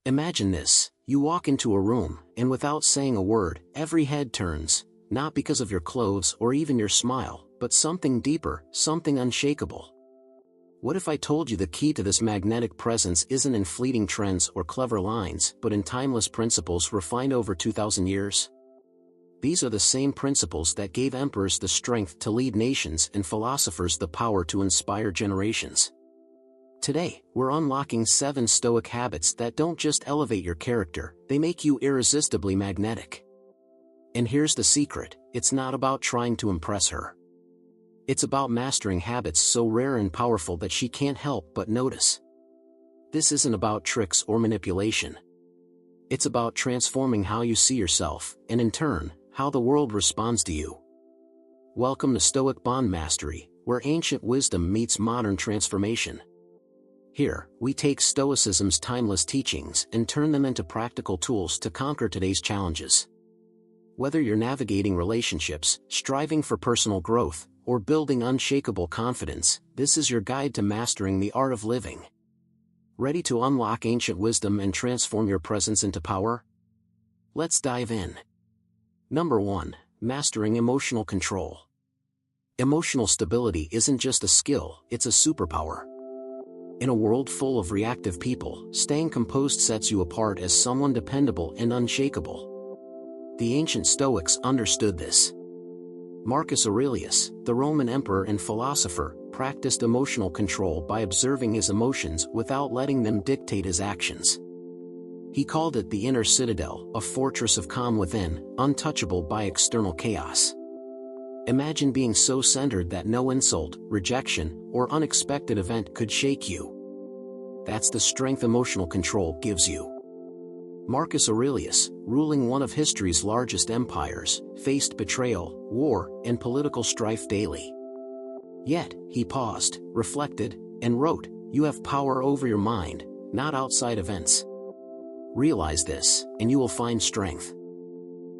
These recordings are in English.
Imagine this: you walk into a room, and without saying a word, every head turns, not because of your clothes or even your smile, but something deeper, something unshakable. What if I told you the key to this magnetic presence isn't in fleeting trends or clever lines, but in timeless principles refined over 2,000 years? These are the same principles that gave emperors the strength to lead nations and philosophers the power to inspire generations. Today, we're unlocking 7 Stoic habits that don't just elevate your character, they make you irresistibly magnetic. And here's the secret: it's not about trying to impress her. It's about mastering habits so rare and powerful that she can't help but notice. This isn't about tricks or manipulation. It's about transforming how you see yourself, and in turn, how the world responds to you. Welcome to Stoic Bond Mastery, where ancient wisdom meets modern transformation. Here, we take Stoicism's timeless teachings and turn them into practical tools to conquer today's challenges. Whether you're navigating relationships, striving for personal growth, or building unshakable confidence, this is your guide to mastering the art of living. Ready to unlock ancient wisdom and transform your presence into power? Let's dive in. Number 1. Mastering emotional control. Emotional stability isn't just a skill, it's a superpower. In a world full of reactive people, staying composed sets you apart as someone dependable and unshakable. The ancient Stoics understood this. Marcus Aurelius, the Roman emperor and philosopher, practiced emotional control by observing his emotions without letting them dictate his actions. He called it the inner citadel, a fortress of calm within, untouchable by external chaos. Imagine being so centered that no insult, rejection, or unexpected event could shake you. That's the strength emotional control gives you. Marcus Aurelius, ruling one of history's largest empires, faced betrayal, war, and political strife daily. Yet, he paused, reflected, and wrote, "You have power over your mind, not outside events." Realize this, and you will find strength.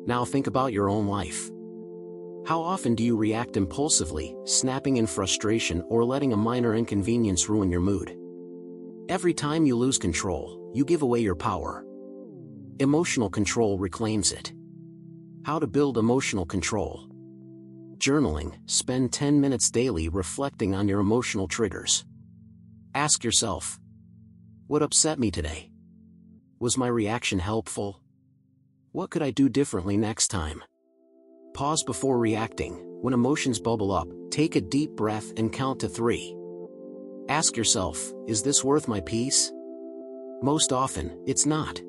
Now think about your own life. How often do you react impulsively, snapping in frustration or letting a minor inconvenience ruin your mood? Every time you lose control, you give away your power. Emotional control reclaims it. How to build emotional control? Journaling. Spend 10 minutes daily reflecting on your emotional triggers. Ask yourself, what upset me today? Was my reaction helpful? What could I do differently next time? Pause before reacting. When emotions bubble up, take a deep breath and count to 3. Ask yourself, is this worth my peace? Most often, it's not.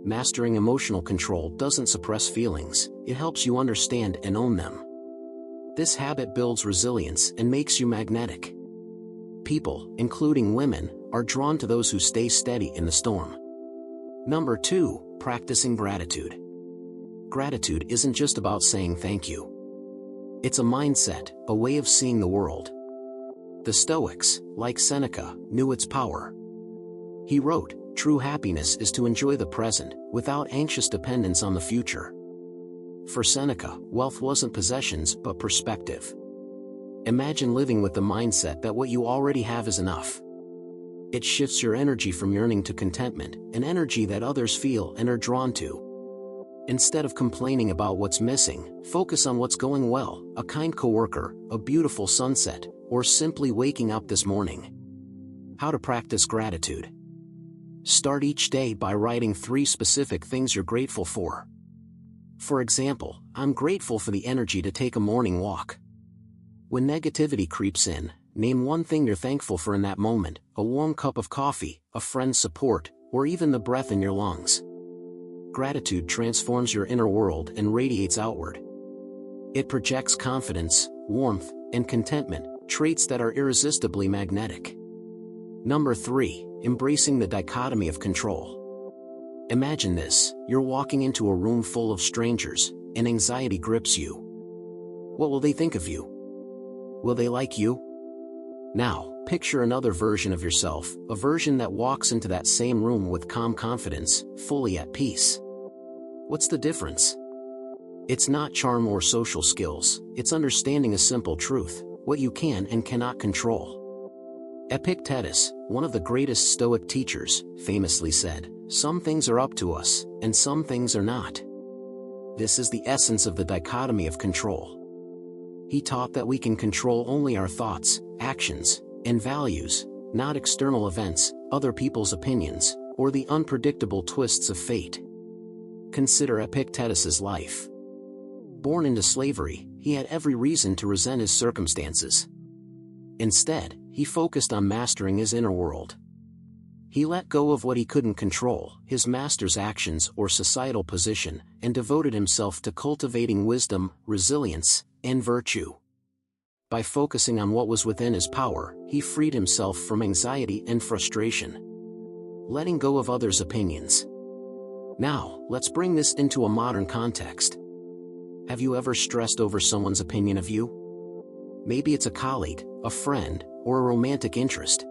Mastering emotional control doesn't suppress feelings, it helps you understand and own them. This habit builds resilience and makes you magnetic. People, including women, are drawn to those who stay steady in the storm. Number 2. Practicing gratitude. Gratitude isn't just about saying thank you. It's a mindset, a way of seeing the world. The Stoics, like Seneca, knew its power. He wrote, "True happiness is to enjoy the present, without anxious dependence on the future." For Seneca, wealth wasn't possessions but perspective. Imagine living with the mindset that what you already have is enough. It shifts your energy from yearning to contentment, an energy that others feel and are drawn to. Instead of complaining about what's missing, focus on what's going well: a kind coworker, a beautiful sunset, or simply waking up this morning. How to practice gratitude? Start each day by writing 3 specific things you're grateful for. For example, I'm grateful for the energy to take a morning walk. When negativity creeps in, name one thing you're thankful for in that moment: a warm cup of coffee, a friend's support, or even the breath in your lungs. Gratitude transforms your inner world and radiates outward. It projects confidence, warmth, and contentment, traits that are irresistibly magnetic. Number 3. Embracing the dichotomy of control. Imagine this: you're walking into a room full of strangers, and anxiety grips you. What will they think of you? Will they like you? Now, picture another version of yourself, a version that walks into that same room with calm confidence, fully at peace. What's the difference? It's not charm or social skills, it's understanding a simple truth: what you can and cannot control. Epictetus, one of the greatest Stoic teachers, famously said, some things are up to us, and some things are not. This is the essence of the dichotomy of control. He taught that we can control only our thoughts, actions, and values, not external events, other people's opinions, or the unpredictable twists of fate. Consider Epictetus's life. Born into slavery, he had every reason to resent his circumstances. Instead, he focused on mastering his inner world. He let go of what he couldn't control, his master's actions or societal position, and devoted himself to cultivating wisdom, resilience, and virtue. By focusing on what was within his power, he freed himself from anxiety and frustration, letting go of others' opinions. Now, let's bring this into a modern context. Have you ever stressed over someone's opinion of you? Maybe it's a colleague, a friend, or a romantic interest.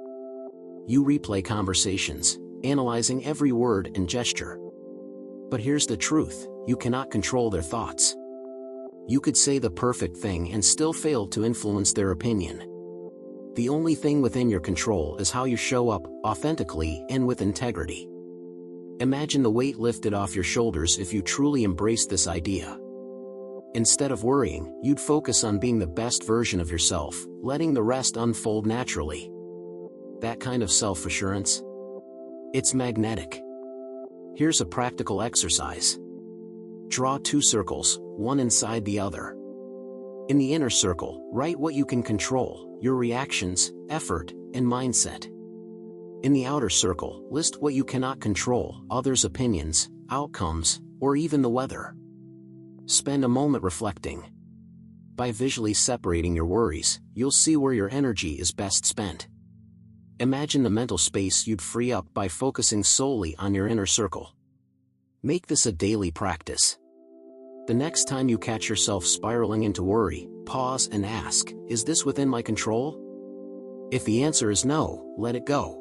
You replay conversations, analyzing every word and gesture. But here's the truth, you cannot control their thoughts. You could say the perfect thing and still fail to influence their opinion. The only thing within your control is how you show up, authentically and with integrity. Imagine the weight lifted off your shoulders if you truly embraced this idea. Instead of worrying, you'd focus on being the best version of yourself, letting the rest unfold naturally. That kind of self-assurance? It's magnetic. Here's a practical exercise. Draw two circles, one inside the other. In the inner circle, write what you can control, your reactions, effort, and mindset. In the outer circle, list what you cannot control, others' opinions, outcomes, or even the weather. Spend a moment reflecting. By visually separating your worries, you'll see where your energy is best spent. Imagine the mental space you'd free up by focusing solely on your inner circle. Make this a daily practice. The next time you catch yourself spiraling into worry, pause and ask, is this within my control? If the answer is no, let it go.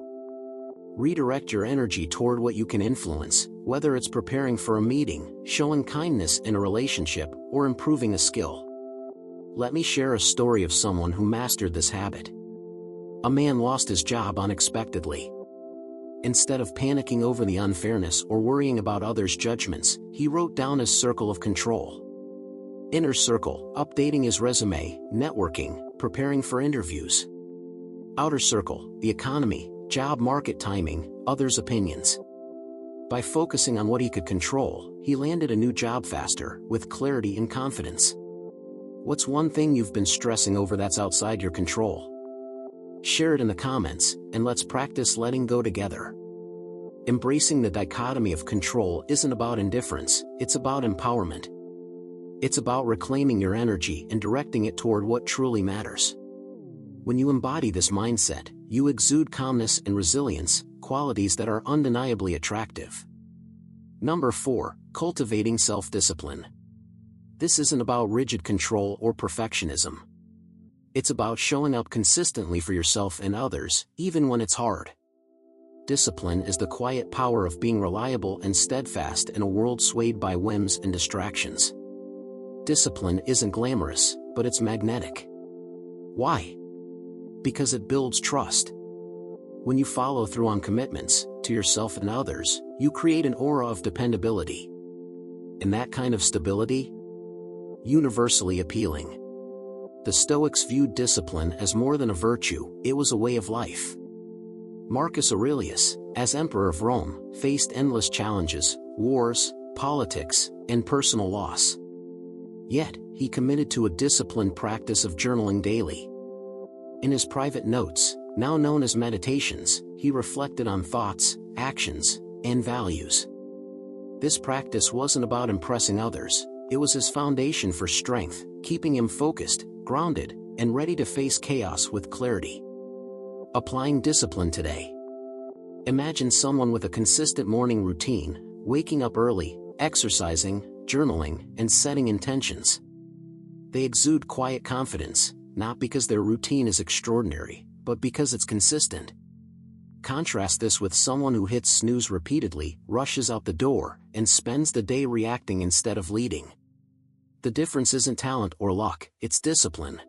Redirect your energy toward what you can influence, whether it's preparing for a meeting, showing kindness in a relationship, or improving a skill. Let me share a story of someone who mastered this habit. A man lost his job unexpectedly. Instead of panicking over the unfairness or worrying about others' judgments, he wrote down his circle of control. Inner circle, updating his resume, networking, preparing for interviews. Outer circle, the economy, job market timing, others' opinions. By focusing on what he could control, he landed a new job faster, with clarity and confidence. What's one thing you've been stressing over that's outside your control? Share it in the comments, and let's practice letting go together. Embracing the dichotomy of control isn't about indifference, it's about empowerment. It's about reclaiming your energy and directing it toward what truly matters. When you embody this mindset, you exude calmness and resilience, qualities that are undeniably attractive. Number 4, cultivating self-discipline. This isn't about rigid control or perfectionism. It's about showing up consistently for yourself and others, even when it's hard. Discipline is the quiet power of being reliable and steadfast in a world swayed by whims and distractions. Discipline isn't glamorous, but it's magnetic. Why? Because it builds trust. When you follow through on commitments, to yourself and others, you create an aura of dependability. And that kind of stability? Universally appealing. The Stoics viewed discipline as more than a virtue, it was a way of life. Marcus Aurelius, as emperor of Rome, faced endless challenges, wars, politics, and personal loss. Yet, he committed to a disciplined practice of journaling daily. In his private notes, now known as meditations, he reflected on thoughts, actions, and values. This practice wasn't about impressing others, it was his foundation for strength, keeping him focused, grounded, and ready to face chaos with clarity. Applying discipline today. Imagine someone with a consistent morning routine, waking up early, exercising, journaling, and setting intentions. They exude quiet confidence, not because their routine is extraordinary, but because it's consistent. Contrast this with someone who hits snooze repeatedly, rushes out the door, and spends the day reacting instead of leading. The difference isn't talent or luck, it's discipline.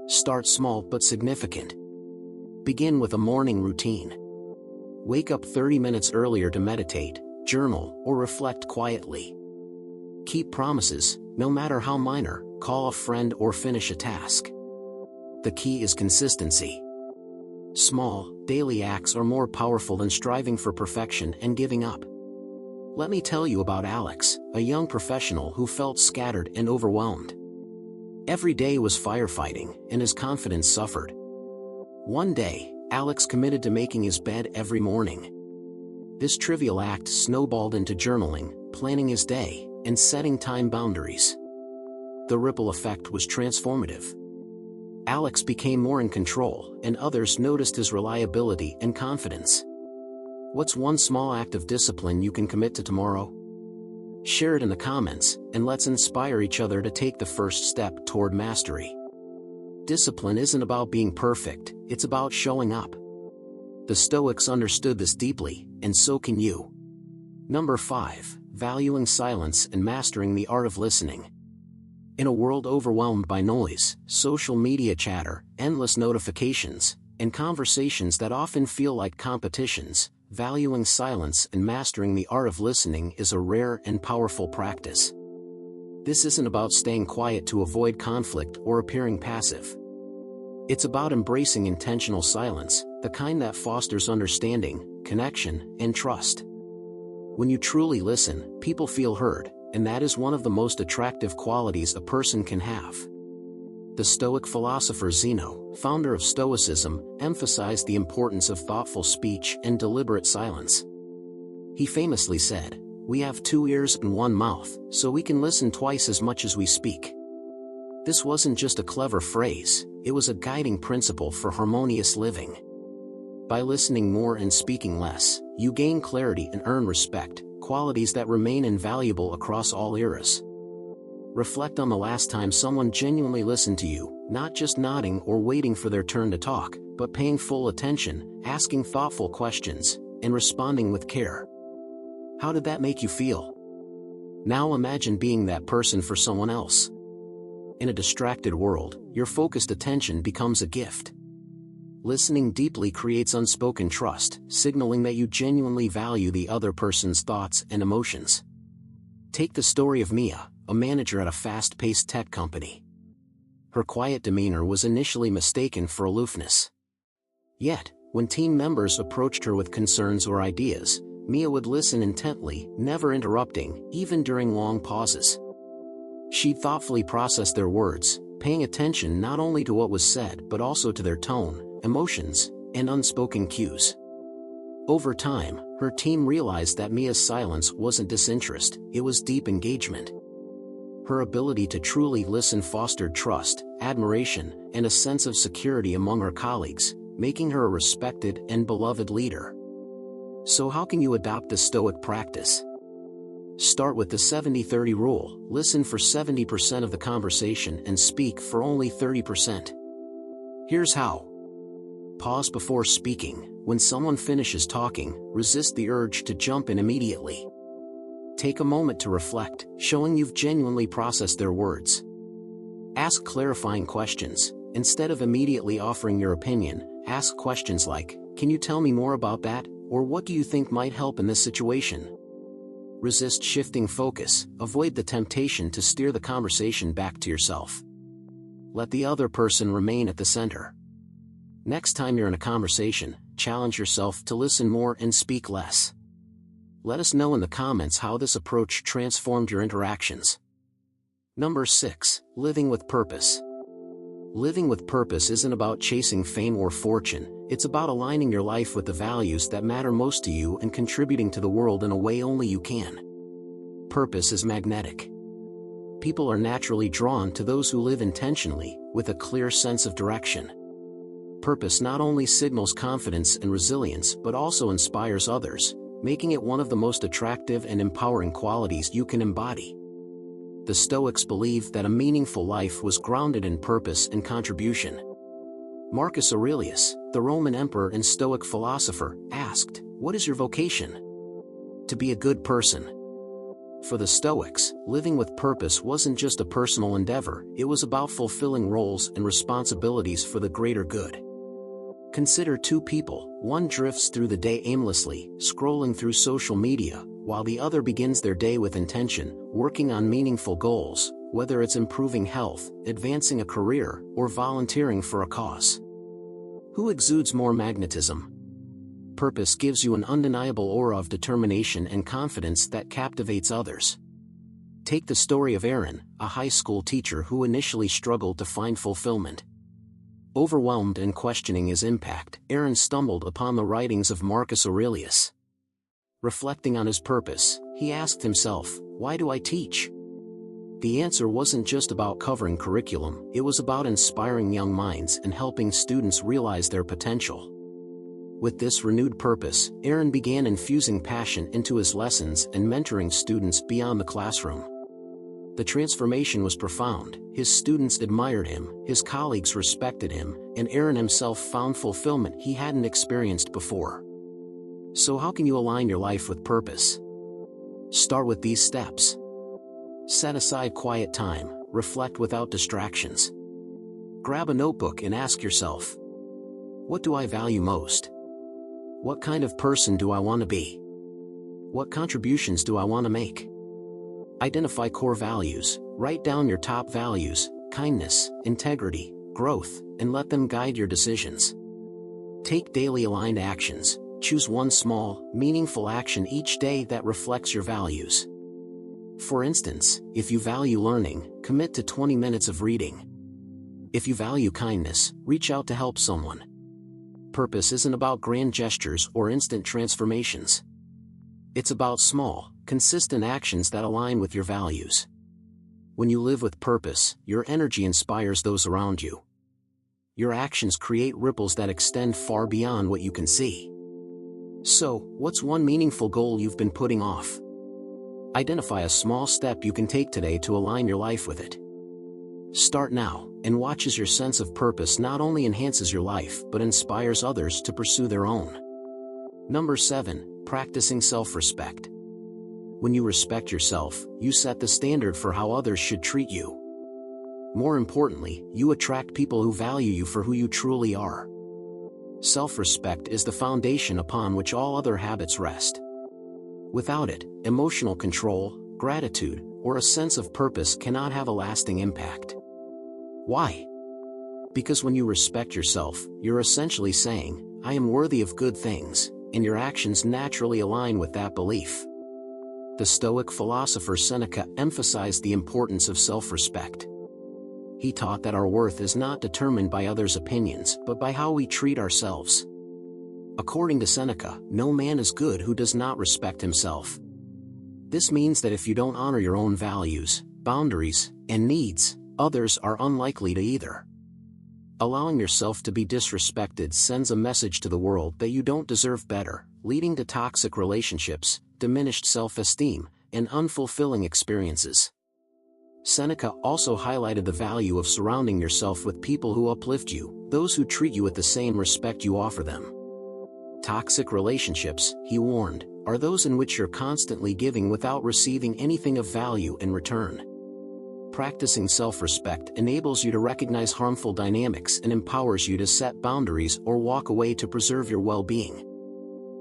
Start small but significant. Begin with a morning routine. Wake up 30 minutes earlier to meditate, journal, or reflect quietly. Keep promises, no matter how minor, call a friend or finish a task. The key is consistency. Small, daily acts are more powerful than striving for perfection and giving up. Let me tell you about Alex, a young professional who felt scattered and overwhelmed. Every day was firefighting, and his confidence suffered. One day, Alex committed to making his bed every morning. This trivial act snowballed into journaling, planning his day, and setting time boundaries. The ripple effect was transformative. Alex became more in control, and others noticed his reliability and confidence. What's one small act of discipline you can commit to tomorrow? Share it in the comments, and let's inspire each other to take the first step toward mastery. Discipline isn't about being perfect, it's about showing up. The Stoics understood this deeply, and so can you. Number 5. Valuing silence and mastering the art of listening. In a world overwhelmed by noise, social media chatter, endless notifications, and conversations that often feel like competitions, valuing silence and mastering the art of listening is a rare and powerful practice. This isn't about staying quiet to avoid conflict or appearing passive. It's about embracing intentional silence, the kind that fosters understanding, connection, and trust. When you truly listen, people feel heard, and that is one of the most attractive qualities a person can have. The Stoic philosopher Zeno, founder of Stoicism, emphasized the importance of thoughtful speech and deliberate silence. He famously said, "We have 2 ears and 1 mouth, so we can listen twice as much as we speak." This wasn't just a clever phrase, it was a guiding principle for harmonious living. By listening more and speaking less, you gain clarity and earn respect, qualities that remain invaluable across all eras. Reflect on the last time someone genuinely listened to you, not just nodding or waiting for their turn to talk, but paying full attention, asking thoughtful questions, and responding with care. How did that make you feel? Now imagine being that person for someone else. In a distracted world, your focused attention becomes a gift. Listening deeply creates unspoken trust, signaling that you genuinely value the other person's thoughts and emotions. Take the story of Mia, a manager at a fast-paced tech company. Her quiet demeanor was initially mistaken for aloofness. Yet, when team members approached her with concerns or ideas, Mia would listen intently, never interrupting, even during long pauses. She'd thoughtfully process their words, paying attention not only to what was said but also to their tone, emotions, and unspoken cues. Over time, her team realized that Mia's silence wasn't disinterest, it was deep engagement. Her ability to truly listen fostered trust, admiration, and a sense of security among her colleagues, making her a respected and beloved leader. So how can you adopt this Stoic practice? Start with the 70-30 rule, listen for 70% of the conversation and speak for only 30%. Here's how. Pause before speaking. When someone finishes talking, resist the urge to jump in immediately. Take a moment to reflect, showing you've genuinely processed their words. Ask clarifying questions. Instead of immediately offering your opinion, ask questions like, "Can you tell me more about that?" or "What do you think might help in this situation?" Resist shifting focus. Avoid the temptation to steer the conversation back to yourself. Let the other person remain at the center. Next time you're in a conversation, challenge yourself to listen more and speak less. Let us know in the comments how this approach transformed your interactions. Number 6. Living with purpose. Living with purpose isn't about chasing fame or fortune, it's about aligning your life with the values that matter most to you and contributing to the world in a way only you can. Purpose is magnetic. People are naturally drawn to those who live intentionally, with a clear sense of direction. Purpose not only signals confidence and resilience but also inspires others, making it one of the most attractive and empowering qualities you can embody. The Stoics believed that a meaningful life was grounded in purpose and contribution. Marcus Aurelius, the Roman emperor and Stoic philosopher, asked, "What is your vocation?" To be a good person. For the Stoics, living with purpose wasn't just a personal endeavor, it was about fulfilling roles and responsibilities for the greater good. Consider two people, one drifts through the day aimlessly, scrolling through social media, while the other begins their day with intention, working on meaningful goals, whether it's improving health, advancing a career, or volunteering for a cause. Who exudes more magnetism? Purpose gives you an undeniable aura of determination and confidence that captivates others. Take the story of Aaron, a high school teacher who initially struggled to find fulfillment. Overwhelmed and questioning his impact, Aaron stumbled upon the writings of Marcus Aurelius. Reflecting on his purpose, he asked himself, "Why do I teach?" The answer wasn't just about covering curriculum, it was about inspiring young minds and helping students realize their potential. With this renewed purpose, Aaron began infusing passion into his lessons and mentoring students beyond the classroom. The transformation was profound. His students admired him, his colleagues respected him, and Aaron himself found fulfillment he hadn't experienced before. So how can you align your life with purpose? Start with these steps. Set aside quiet time, reflect without distractions. Grab a notebook and ask yourself, what do I value most? What kind of person do I want to be? What contributions do I want to make? Identify core values, write down your top values, kindness, integrity, growth, and let them guide your decisions. Take daily aligned actions, choose one small, meaningful action each day that reflects your values. For instance, if you value learning, commit to 20 minutes of reading. If you value kindness, reach out to help someone. Purpose isn't about grand gestures or instant transformations. It's about small, consistent actions that align with your values. When you live with purpose, your energy inspires those around you. Your actions create ripples that extend far beyond what you can see. So, what's one meaningful goal you've been putting off? Identify a small step you can take today to align your life with it. Start now, and watch as your sense of purpose not only enhances your life but inspires others to pursue their own. Number 7. Practicing self-respect. When you respect yourself, you set the standard for how others should treat you. More importantly, you attract people who value you for who you truly are. Self-respect is the foundation upon which all other habits rest. Without it, emotional control, gratitude, or a sense of purpose cannot have a lasting impact. Why? Because when you respect yourself, you're essentially saying, "I am worthy of good things," and your actions naturally align with that belief. The Stoic philosopher Seneca emphasized the importance of self-respect. He taught that our worth is not determined by others' opinions but by how we treat ourselves. According to Seneca, no man is good who does not respect himself. This means that if you don't honor your own values, boundaries, and needs, others are unlikely to either. Allowing yourself to be disrespected sends a message to the world that you don't deserve better, leading to toxic relationships, diminished self-esteem, and unfulfilling experiences. Seneca also highlighted the value of surrounding yourself with people who uplift you, those who treat you with the same respect you offer them. Toxic relationships, he warned, are those in which you're constantly giving without receiving anything of value in return. Practicing self-respect enables you to recognize harmful dynamics and empowers you to set boundaries or walk away to preserve your well-being.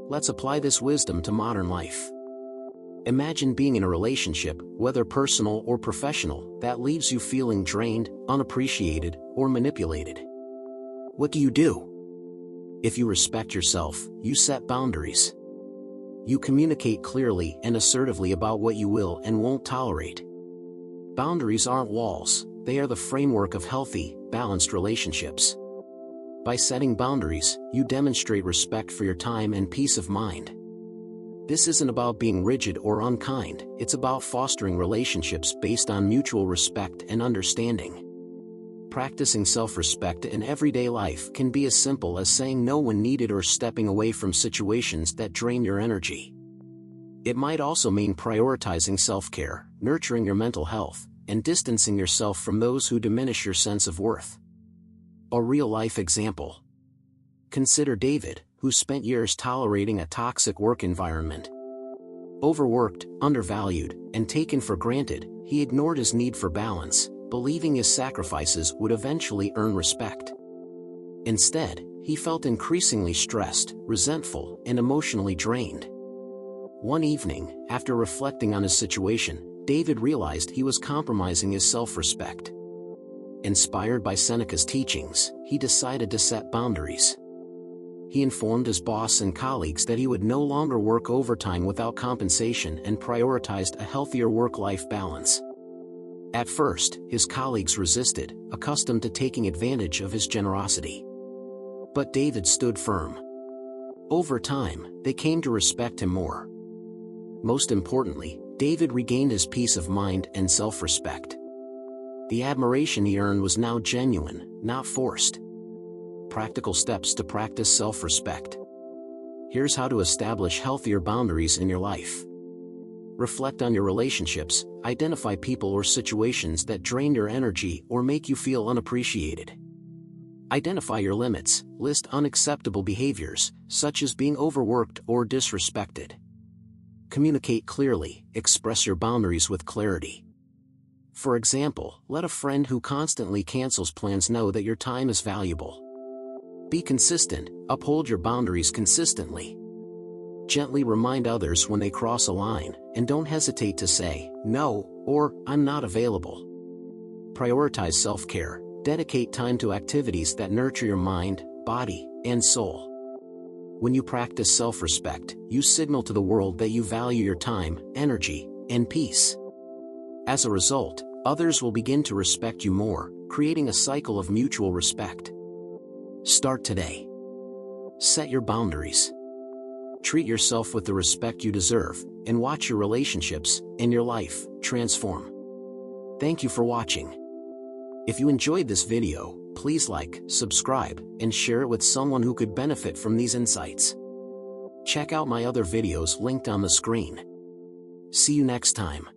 Let's apply this wisdom to modern life. Imagine being in a relationship, whether personal or professional, that leaves you feeling drained, unappreciated, or manipulated. What do? If you respect yourself, you set boundaries. You communicate clearly and assertively about what you will and won't tolerate. Boundaries aren't walls, they are the framework of healthy, balanced relationships. By setting boundaries, you demonstrate respect for your time and peace of mind. This isn't about being rigid or unkind, it's about fostering relationships based on mutual respect and understanding. Practicing self-respect in everyday life can be as simple as saying no when needed or stepping away from situations that drain your energy. It might also mean prioritizing self-care, nurturing your mental health, and distancing yourself from those who diminish your sense of worth. A real-life example. Consider David, who spent years tolerating a toxic work environment. Overworked, undervalued, and taken for granted, he ignored his need for balance, believing his sacrifices would eventually earn respect. Instead, he felt increasingly stressed, resentful, and emotionally drained. One evening, after reflecting on his situation, David realized he was compromising his self-respect. Inspired by Seneca's teachings, he decided to set boundaries. He informed his boss and colleagues that he would no longer work overtime without compensation and prioritized a healthier work-life balance. At first, his colleagues resisted, accustomed to taking advantage of his generosity. But David stood firm. Over time, they came to respect him more. Most importantly, David regained his peace of mind and self-respect. The admiration he earned was now genuine, not forced. Practical steps to practice self-respect. Here's how to establish healthier boundaries in your life. Reflect on your relationships, identify people or situations that drain your energy or make you feel unappreciated. Identify your limits, list unacceptable behaviors, such as being overworked or disrespected. Communicate clearly, express your boundaries with clarity. For example, let a friend who constantly cancels plans know that your time is valuable. Be consistent, uphold your boundaries consistently. Gently remind others when they cross a line, and don't hesitate to say, "No," or "I'm not available." Prioritize self-care, dedicate time to activities that nurture your mind, body, and soul. When you practice self-respect, you signal to the world that you value your time, energy, and peace. As a result, others will begin to respect you more, creating a cycle of mutual respect. Start today. Set your boundaries. Treat yourself with the respect you deserve, and watch your relationships and your life transform. Thank you for watching. If you enjoyed this video, please like, subscribe, and share it with someone who could benefit from these insights. Check out my other videos linked on the screen. See you next time.